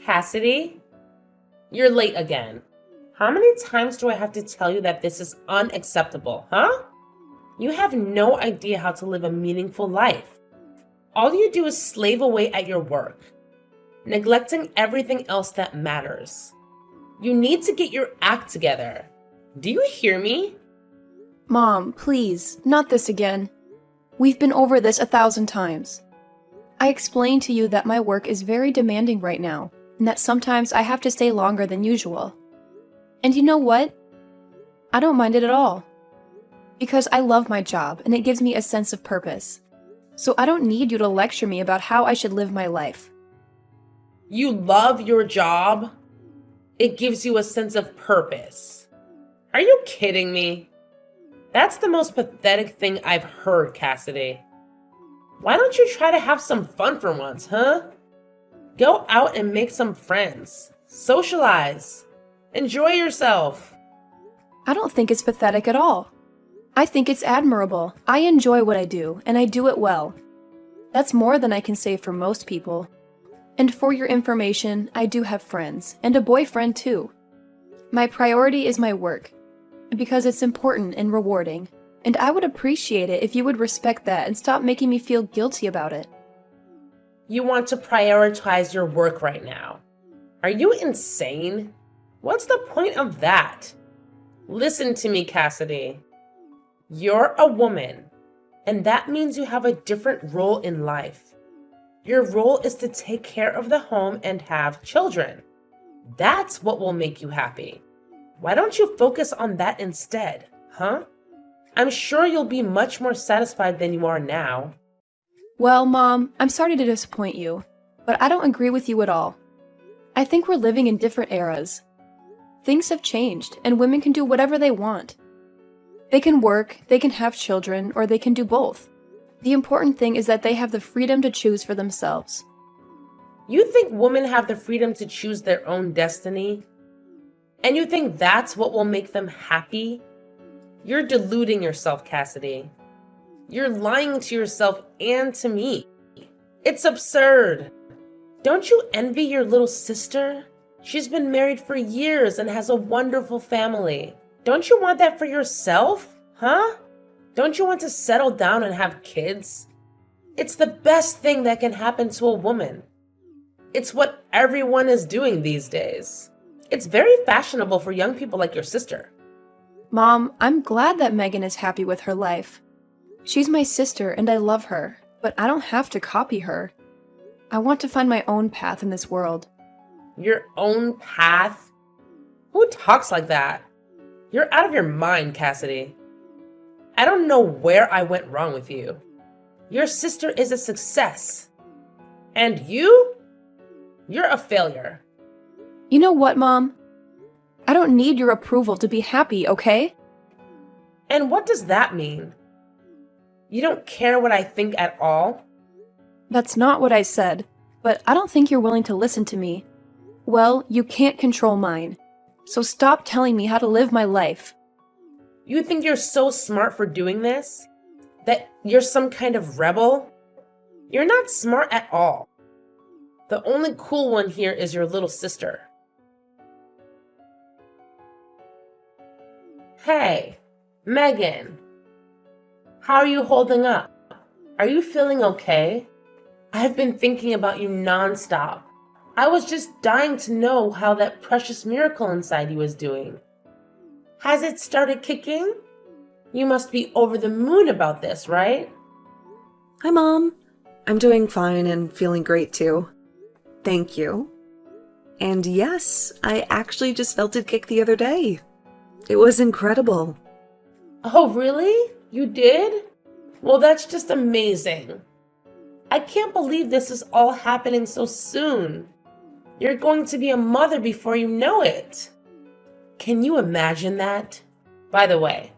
Cassidy, you're late again. How many times do I have to tell you that this is unacceptable, huh? You have no idea how to live a meaningful life. All you do is slave away at your work, neglecting everything else that matters. You need to get your act together. Do you hear me? Mom, please, not this again. We've been over this 1,000 times. I explained to you that my work is very demanding right now, and that sometimes I have to stay longer than usual. And you know what? I don't mind it at all. Because I love my job, and it gives me a sense of purpose. So I don't need you to lecture me about how I should live my life. You love your job? It gives you a sense of purpose. Are you kidding me? That's the most pathetic thing I've heard, Cassidy. Why don't you try to have some fun for once, huh? Go out and make some friends. Socialize. Enjoy yourself. I don't think it's pathetic at all. I think it's admirable. I enjoy what I do, and I do it well. That's more than I can say for most people. And for your information, I do have friends, and a boyfriend too. My priority is my work, because it's important and rewarding, and I would appreciate it if you would respect that and stop making me feel guilty about it. You want to prioritize your work right now. Are you insane? What's the point of that? Listen to me, Cassidy. You're a woman, and that means you have a different role in life. Your role is to take care of the home and have children. That's what will make you happy. Why don't you focus on that instead, huh? I'm sure you'll be much more satisfied than you are now. Well, Mom, I'm sorry to disappoint you, but I don't agree with you at all. I think we're living in different eras. Things have changed, and women can do whatever they want. They can work, they can have children, or they can do both. The important thing is that they have the freedom to choose for themselves. You think women have the freedom to choose their own destiny? And you think that's what will make them happy? You're deluding yourself, Cassidy. You're lying to yourself and to me. It's absurd. Don't you envy your little sister? She's been married for years and has a wonderful family. Don't you want that for yourself? Huh? Don't you want to settle down and have kids? It's the best thing that can happen to a woman. It's what everyone is doing these days. It's very fashionable for young people like your sister. Mom, I'm glad that Megan is happy with her life. She's my sister and I love her, but I don't have to copy her. I want to find my own path in this world. Your own path? Who talks like that? You're out of your mind, Cassidy. I don't know where I went wrong with you. Your sister is a success. And you? You're a failure. You know what, Mom? I don't need your approval to be happy, okay? And what does that mean? You don't care what I think at all? That's not what I said, but I don't think you're willing to listen to me. Well, you can't control mine. So stop telling me how to live my life. You think you're so smart for doing this? That you're some kind of rebel? You're not smart at all. The only cool one here is your little sister. Hey, Megan. How are you holding up? Are you feeling okay? I've been thinking about you nonstop. I was just dying to know how that precious miracle inside you is doing. Has it started kicking? You must be over the moon about this, right? Hi, Mom. I'm doing fine and feeling great too. Thank you. And yes, I actually just felt it kick the other day. It was incredible. Oh, really? You did? Well, that's just amazing. I can't believe this is all happening so soon. You're going to be a mother before you know it. Can you imagine that? By the way,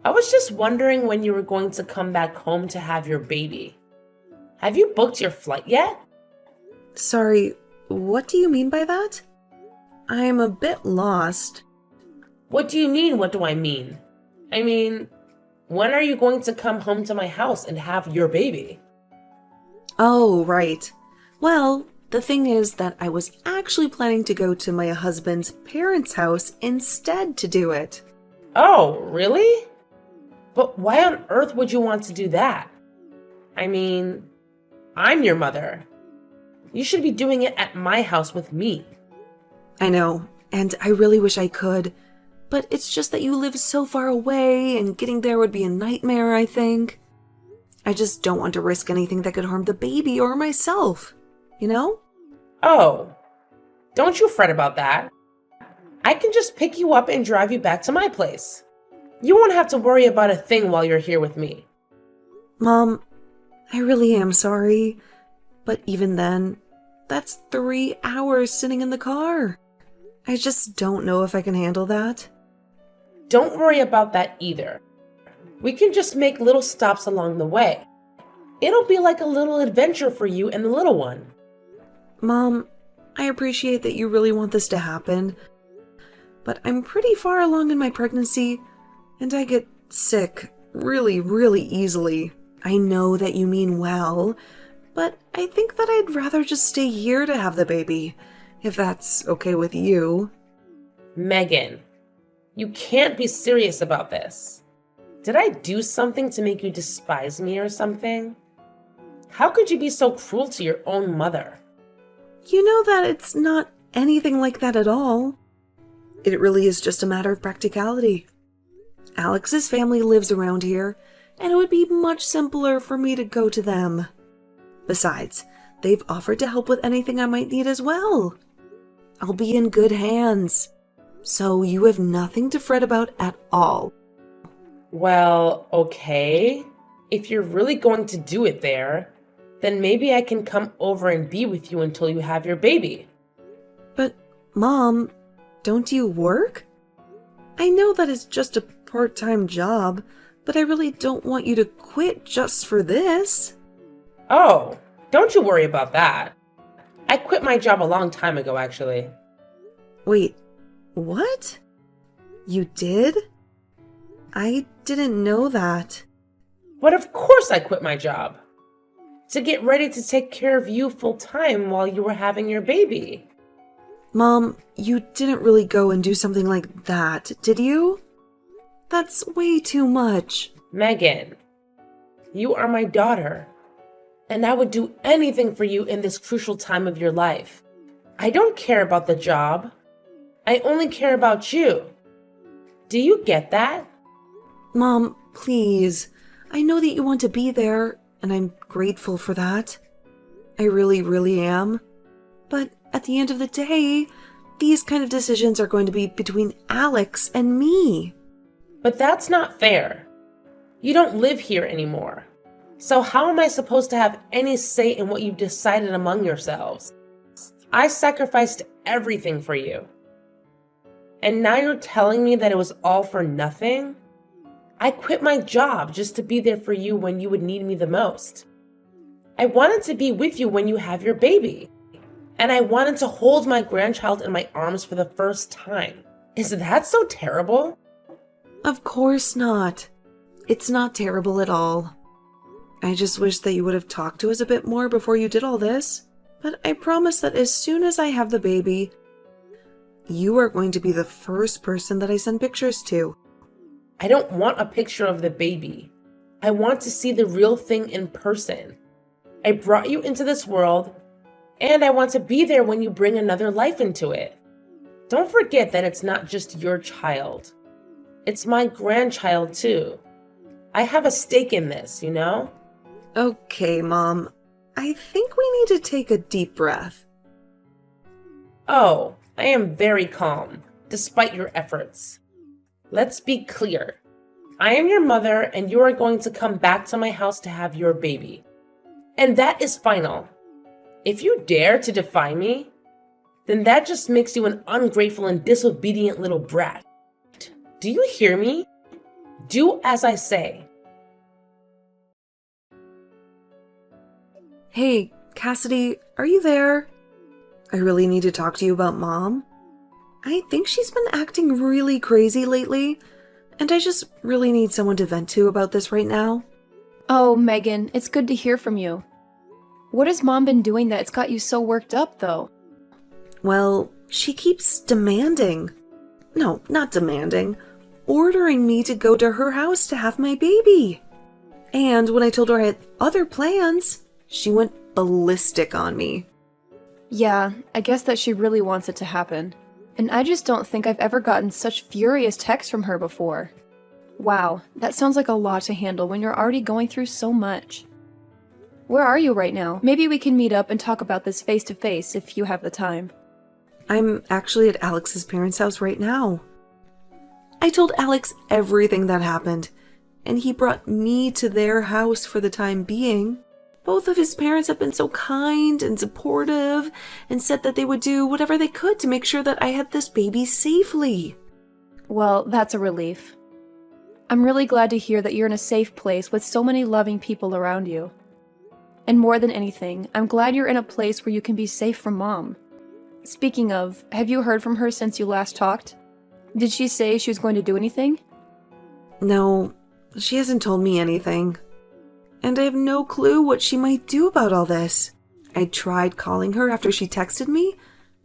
I was just wondering when you were going to come back home to have your baby. Have you booked your flight yet? Sorry, what do you mean by that? I'm a bit lost. What do you mean, what do I mean? I mean, when are you going to come home to my house and have your baby? Oh, right. Well, The thing is that I was actually planning to go to my husband's parents' house instead to do it. Oh, really? But why on earth would you want to do that? I mean, I'm your mother. You should be doing it at my house with me. I know, and I really wish I could, but it's just that you live so far away and getting there would be a nightmare, I think. I just don't want to risk anything that could harm the baby or myself, you know? Oh, don't you fret about that. I can just pick you up and drive you back to my place. You won't have to worry about a thing while you're here with me. Mom, I really am sorry, but even then, that's 3 hours sitting in the car. I just don't know if I can handle that. Don't worry about that either. We can just make little stops along the way. It'll be like a little adventure for you and the little one. Mom, I appreciate that you really want this to happen, but I'm pretty far along in my pregnancy, and I get sick really, really easily. I know that you mean well, but I think that I'd rather just stay here to have the baby, if that's okay with you. Megan, you can't be serious about this. Did I do something to make you despise me or something? How could you be so cruel to your own mother? You know that it's not anything like that at all. It really is just a matter of practicality. Alex's family lives around here, and it would be much simpler for me to go to them. Besides, they've offered to help with anything I might need as well. I'll be in good hands, so you have nothing to fret about at all. Well, okay. If you're really going to do it there, then maybe I can come over and be with you until you have your baby. But, Mom, don't you work? I know that it's just a part-time job, but I really don't want you to quit just for this. Oh, don't you worry about that. I quit my job a long time ago, actually. Wait, what? You did? I didn't know that. But of course I quit my job. To get ready to take care of you full time while you were having your baby. Mom, you didn't really go and do something like that, did you? That's way too much. Megan, you are my daughter, and I would do anything for you in this crucial time of your life. I don't care about the job. I only care about you. Do you get that? Mom, please. I know that you want to be there, and I'm grateful for that. I really, really am. But at the end of the day, these kind of decisions are going to be between Alex and me. But that's not fair. You don't live here anymore. So how am I supposed to have any say in what you've decided among yourselves? I sacrificed everything for you. And now you're telling me that it was all for nothing? I quit my job just to be there for you when you would need me the most. I wanted to be with you when you have your baby. And I wanted to hold my grandchild in my arms for the first time. Is that so terrible? Of course not. It's not terrible at all. I just wish that you would have talked to us a bit more before you did all this. But I promise that as soon as I have the baby, you are going to be the first person that I send pictures to. I don't want a picture of the baby. I want to see the real thing in person. I brought you into this world, and I want to be there when you bring another life into it. Don't forget that it's not just your child. It's my grandchild, too. I have a stake in this, you know? Okay, Mom. I think we need to take a deep breath. Oh, I am very calm, despite your efforts. Let's be clear. I am your mother, and you are going to come back to my house to have your baby. And that is final. If you dare to defy me, then that just makes you an ungrateful and disobedient little brat. Do you hear me? Do as I say. Hey, Cassidy, are you there? I really need to talk to you about Mom. I think she's been acting really crazy lately, and I just really need someone to vent to about this right now. Oh, Megan, it's good to hear from you. What has Mom been doing that it's got you so worked up, though? Well, she keeps demanding. No, not demanding. Ordering me to go to her house to have my baby. And when I told her I had other plans, she went ballistic on me. Yeah, I guess that she really wants it to happen. And I just don't think I've ever gotten such furious texts from her before. Wow, that sounds like a lot to handle when you're already going through so much. Where are you right now? Maybe we can meet up and talk about this face to face if you have the time. I'm actually at Alex's parents' house right now. I told Alex everything that happened, and he brought me to their house for the time being. Both of his parents have been so kind and supportive and said that they would do whatever they could to make sure that I had this baby safely. Well, that's a relief. I'm really glad to hear that you're in a safe place with so many loving people around you. And more than anything, I'm glad you're in a place where you can be safe from Mom. Speaking of, have you heard from her since you last talked? Did she say she was going to do anything? No, she hasn't told me anything. And I have no clue what she might do about all this. I tried calling her after she texted me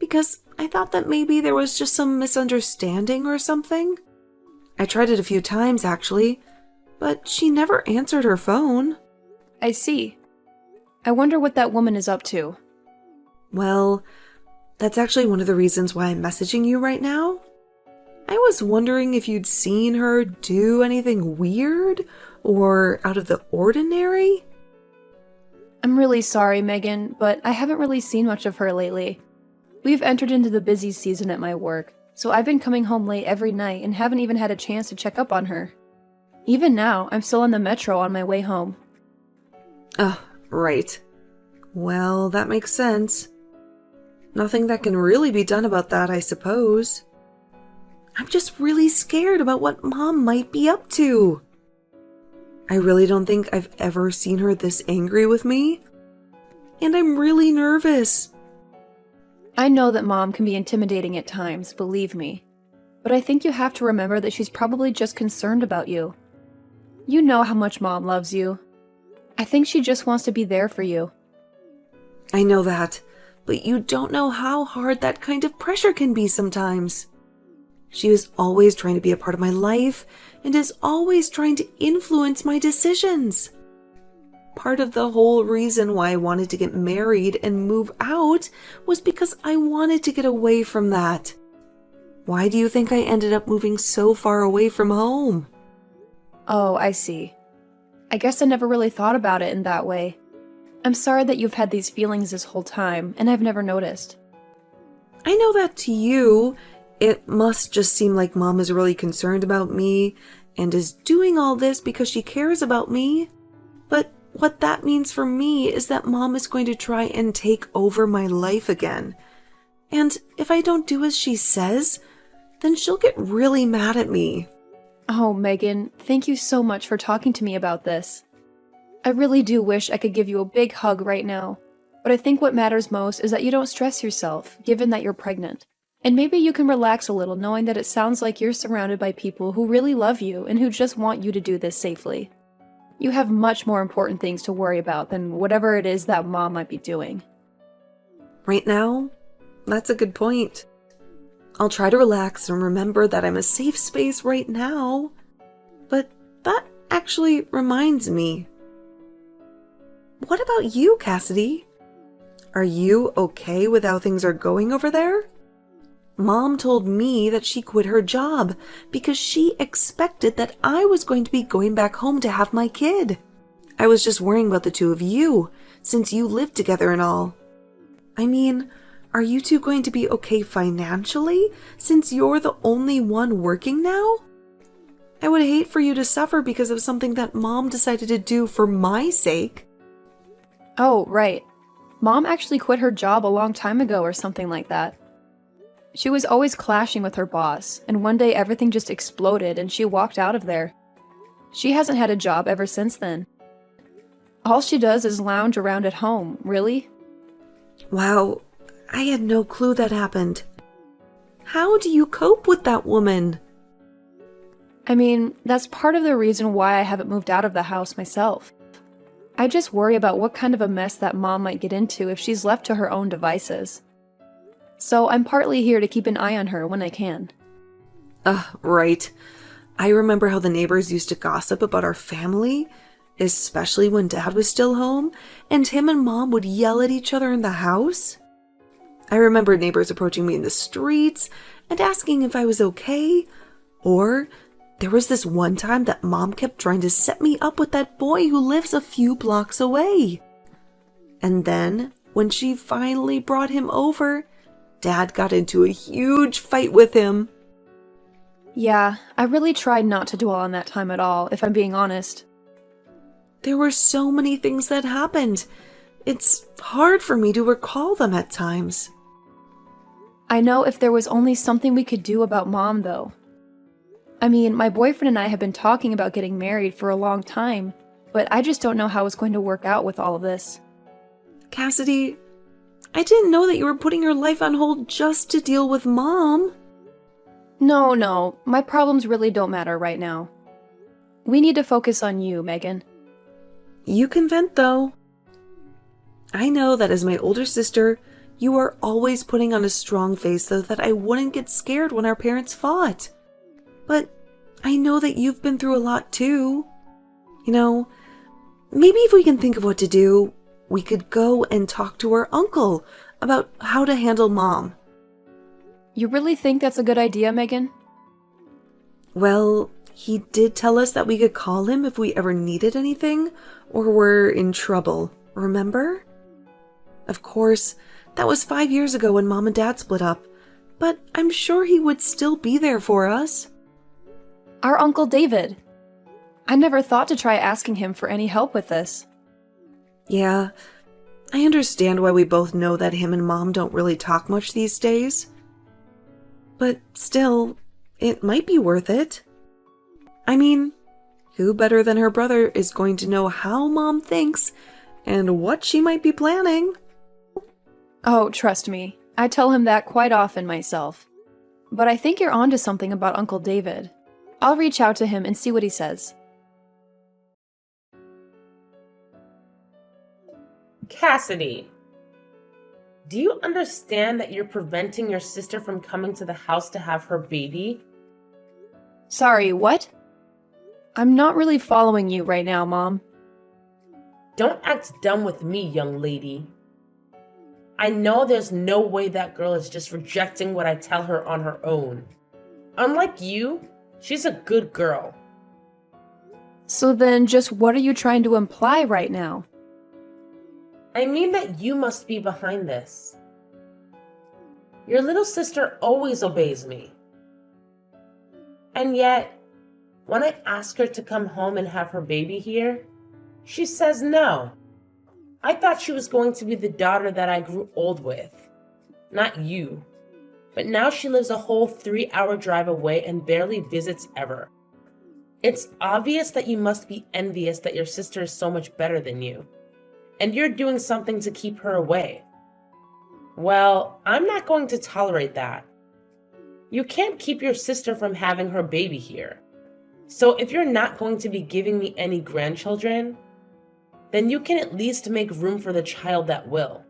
because I thought that maybe there was just some misunderstanding or something. I tried it a few times, actually, but she never answered her phone. I see. I wonder what that woman is up to. Well, that's actually one of the reasons why I'm messaging you right now. I was wondering if you'd seen her do anything weird or out of the ordinary? I'm really sorry, Megan, but I haven't really seen much of her lately. We've entered into the busy season at my work, so I've been coming home late every night and haven't even had a chance to check up on her. Even now, I'm still on the metro on my way home. Oh, right. Well, that makes sense. Nothing that can really be done about that, I suppose. I'm just really scared about what Mom might be up to. I really don't think I've ever seen her this angry with me. And I'm really nervous. I know that Mom can be intimidating at times, believe me. But I think you have to remember that she's probably just concerned about you. You know how much Mom loves you. I think she just wants to be there for you. I know that, but you don't know how hard that kind of pressure can be sometimes. She was always trying to be a part of my life and is always trying to influence my decisions. Part of the whole reason why I wanted to get married and move out was because I wanted to get away from that. Why do you think I ended up moving so far away from home? Oh, I see. I guess I never really thought about it in that way. I'm sorry that you've had these feelings this whole time, and I've never noticed. I know that to you, it must just seem like Mom is really concerned about me and is doing all this because she cares about me. But what that means for me is that Mom is going to try and take over my life again. And if I don't do as she says, then she'll get really mad at me. Oh, Megan, thank you so much for talking to me about this. I really do wish I could give you a big hug right now, but I think what matters most is that you don't stress yourself, given that you're pregnant. And maybe you can relax a little knowing that it sounds like you're surrounded by people who really love you and who just want you to do this safely. You have much more important things to worry about than whatever it is that Mom might be doing. Right now, that's a good point. I'll try to relax and remember that I'm a safe space right now. But that actually reminds me. What about you, Cassidy? Are you okay with how things are going over there? Mom told me that she quit her job because she expected that I was going to be going back home to have my kid. I was just worrying about the two of you, since you live together and all. I mean, are you two going to be okay financially, since you're the only one working now? I would hate for you to suffer because of something that Mom decided to do for my sake. Oh, right. Mom actually quit her job a long time ago or something like that. She was always clashing with her boss, and one day everything just exploded and she walked out of there. She hasn't had a job ever since then. All she does is lounge around at home, really? Wow, I had no clue that happened. How do you cope with that woman? I mean, that's part of the reason why I haven't moved out of the house myself. I just worry about what kind of a mess that mom might get into if she's left to her own devices. So I'm partly here to keep an eye on her when I can. Right. I remember how the neighbors used to gossip about our family, especially when Dad was still home, and him and Mom would yell at each other in the house. I remember neighbors approaching me in the streets and asking if I was okay. Or there was this one time that Mom kept trying to set me up with that boy who lives a few blocks away. And then, when she finally brought him over, Dad got into a huge fight with him. Yeah, I really tried not to dwell on that time at all, if I'm being honest. There were so many things that happened. It's hard for me to recall them at times. I know if there was only something we could do about Mom, though. I mean, my boyfriend and I have been talking about getting married for a long time, but I just don't know how it's going to work out with all of this. Cassidy, I didn't know that you were putting your life on hold just to deal with Mom. No, my problems really don't matter right now. We need to focus on you, Megan. You can vent, though. I know that as my older sister, you are always putting on a strong face so that I wouldn't get scared when our parents fought. But I know that you've been through a lot too. You know, maybe if we can think of what to do, we could go and talk to our uncle about how to handle Mom. You really think that's a good idea, Megan? Well, he did tell us that we could call him if we ever needed anything or were in trouble, remember? Of course, that was 5 years ago when Mom and Dad split up, but I'm sure he would still be there for us. Our Uncle David. I never thought to try asking him for any help with this. Yeah, I understand why we both know that him and Mom don't really talk much these days. But still, it might be worth it. I mean, who better than her brother is going to know how Mom thinks and what she might be planning? Oh, trust me, I tell him that quite often myself. But I think you're onto something about Uncle David. I'll reach out to him and see what he says. Cassidy, do you understand that you're preventing your sister from coming to the house to have her baby? Sorry, what? I'm not really following you right now, Mom. Don't act dumb with me, young lady. I know there's no way that girl is just rejecting what I tell her on her own. Unlike you, she's a good girl. So then just what are you trying to imply right now? I mean that you must be behind this. Your little sister always obeys me. And yet, when I ask her to come home and have her baby here, she says no. I thought she was going to be the daughter that I grew old with, not you. But now she lives a whole 3-hour drive away and barely visits ever. It's obvious that you must be envious that your sister is so much better than you, and you're doing something to keep her away. Well, I'm not going to tolerate that. You can't keep your sister from having her baby here. So if you're not going to be giving me any grandchildren, then you can at least make room for the child that will.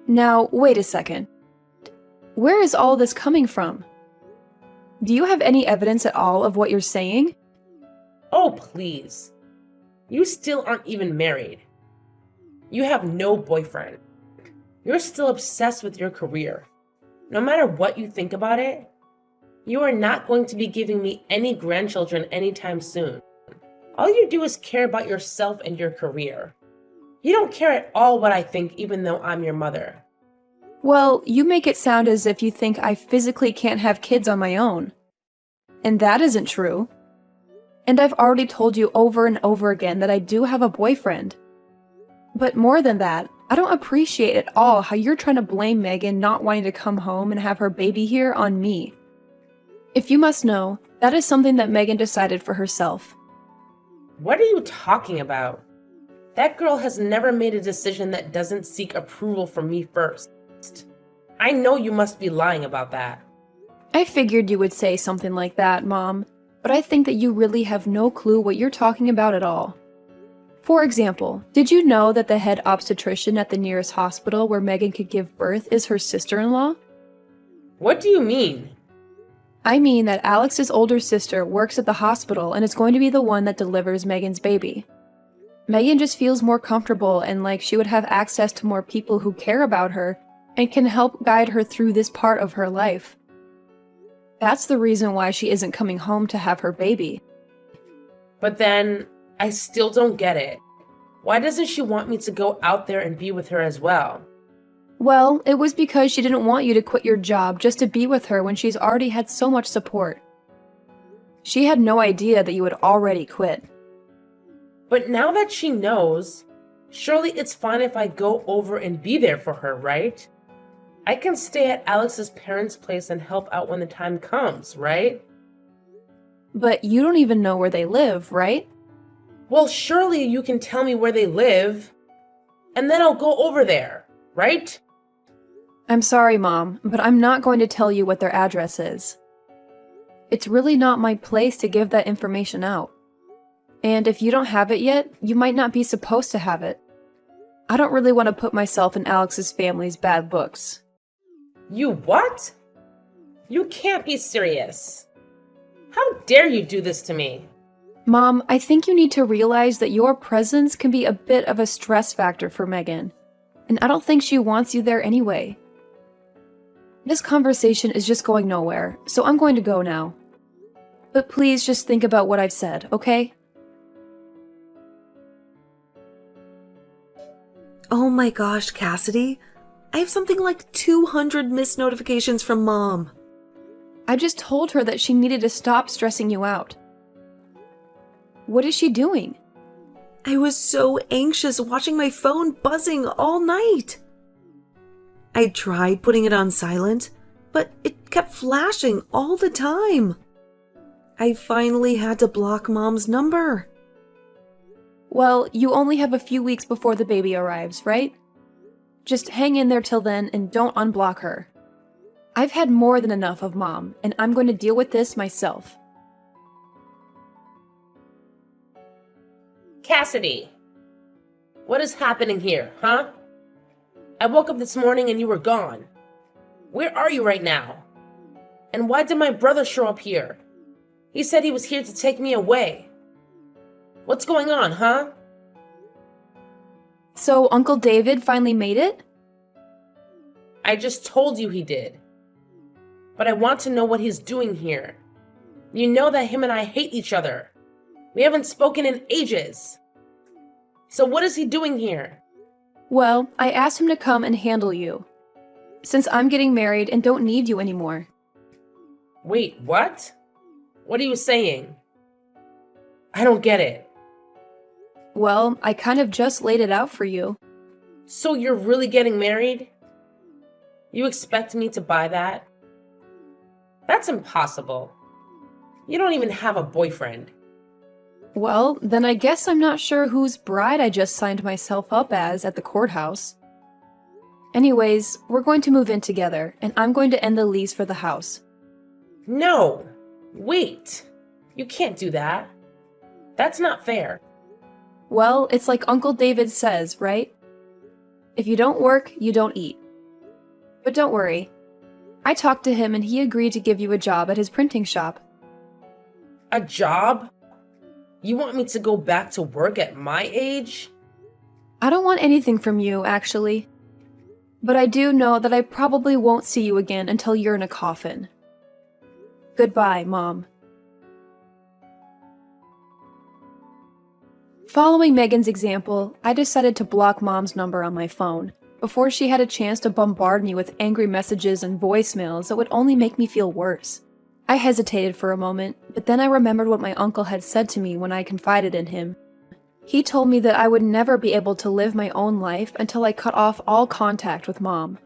Now, wait a second. Where is all this coming from? Do you have any evidence at all of what you're saying? Oh, please. You still aren't even married. You have no boyfriend. You're still obsessed with your career. No matter what you think about it, you are not going to be giving me any grandchildren anytime soon. All you do is care about yourself and your career. You don't care at all what I think, even though I'm your mother. Well, you make it sound as if you think I physically can't have kids on my own. And that isn't true. And I've already told you over and over again that I do have a boyfriend. But more than that, I don't appreciate at all how you're trying to blame Megan not wanting to come home and have her baby here on me. If you must know, that is something that Megan decided for herself. What are you talking about? That girl has never made a decision that doesn't seek approval from me first. I know you must be lying about that. I figured you would say something like that, Mom, but I think that you really have no clue what you're talking about at all. For example, did you know that the head obstetrician at the nearest hospital where Megan could give birth is her sister-in-law? What do you mean? I mean that Alex's older sister works at the hospital and is going to be the one that delivers Megan's baby. Megan just feels more comfortable and like she would have access to more people who care about her and can help guide her through this part of her life. That's the reason why she isn't coming home to have her baby. But then, I still don't get it. Why doesn't she want me to go out there and be with her as well? Well, it was because she didn't want you to quit your job just to be with her when she's already had so much support. She had no idea that you had already quit. But now that she knows, surely it's fine if I go over and be there for her, right? I can stay at Alex's parents' place and help out when the time comes, right? But you don't even know where they live, right? Well, surely you can tell me where they live, and then I'll go over there, right? I'm sorry, Mom, but I'm not going to tell you what their address is. It's really not my place to give that information out. And if you don't have it yet, you might not be supposed to have it. I don't really want to put myself in Alex's family's bad books. You what? You can't be serious. How dare you do this to me? Mom, I think you need to realize that your presence can be a bit of a stress factor for Megan, and I don't think she wants you there anyway. This conversation is just going nowhere, so I'm going to go now. But please just think about what I've said, okay? Oh my gosh, Cassidy. I have something like 200 missed notifications from Mom. I just told her that she needed to stop stressing you out. What is she doing? I was so anxious watching my phone buzzing all night. I tried putting it on silent, but it kept flashing all the time. I finally had to block Mom's number. Well, you only have a few weeks before the baby arrives, right? Just hang in there till then and don't unblock her. I've had more than enough of Mom, and I'm going to deal with this myself. Cassidy, what is happening here, huh? I woke up this morning and you were gone. Where are you right now? And why did my brother show up here? He said he was here to take me away. What's going on, huh? So Uncle David finally made it? I just told you he did. But I want to know what he's doing here. You know that him and I hate each other. We haven't spoken in ages. So what is he doing here? Well, I asked him to come and handle you, since I'm getting married and don't need you anymore. Wait, what? What are you saying? I don't get it. Well, I kind of just laid it out for you. So you're really getting married? You expect me to buy that? That's impossible. You don't even have a boyfriend. Well, then I guess I'm not sure whose bride I just signed myself up as at the courthouse. Anyways, we're going to move in together, and I'm going to end the lease for the house. No! Wait! You can't do that. That's not fair. Well, it's like Uncle David says, right? If you don't work, you don't eat. But don't worry. I talked to him and he agreed to give you a job at his printing shop. A job? You want me to go back to work at my age? I don't want anything from you, actually. But I do know that I probably won't see you again until you're in a coffin. Goodbye, Mom. Following Megan's example, I decided to block Mom's number on my phone before she had a chance to bombard me with angry messages and voicemails that would only make me feel worse. I hesitated for a moment, but then I remembered what my uncle had said to me when I confided in him. He told me that I would never be able to live my own life until I cut off all contact with Mom.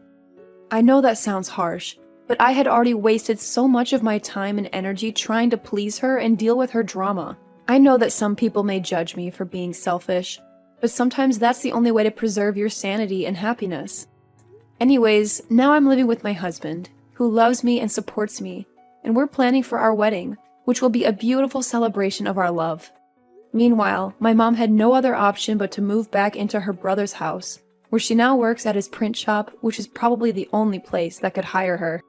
I know that sounds harsh, but I had already wasted so much of my time and energy trying to please her and deal with her drama. I know that some people may judge me for being selfish, but sometimes that's the only way to preserve your sanity and happiness. Anyways, now I'm living with my husband, who loves me and supports me, and we're planning for our wedding, which will be a beautiful celebration of our love. Meanwhile, my mom had no other option but to move back into her brother's house, where she now works at his print shop, which is probably the only place that could hire her.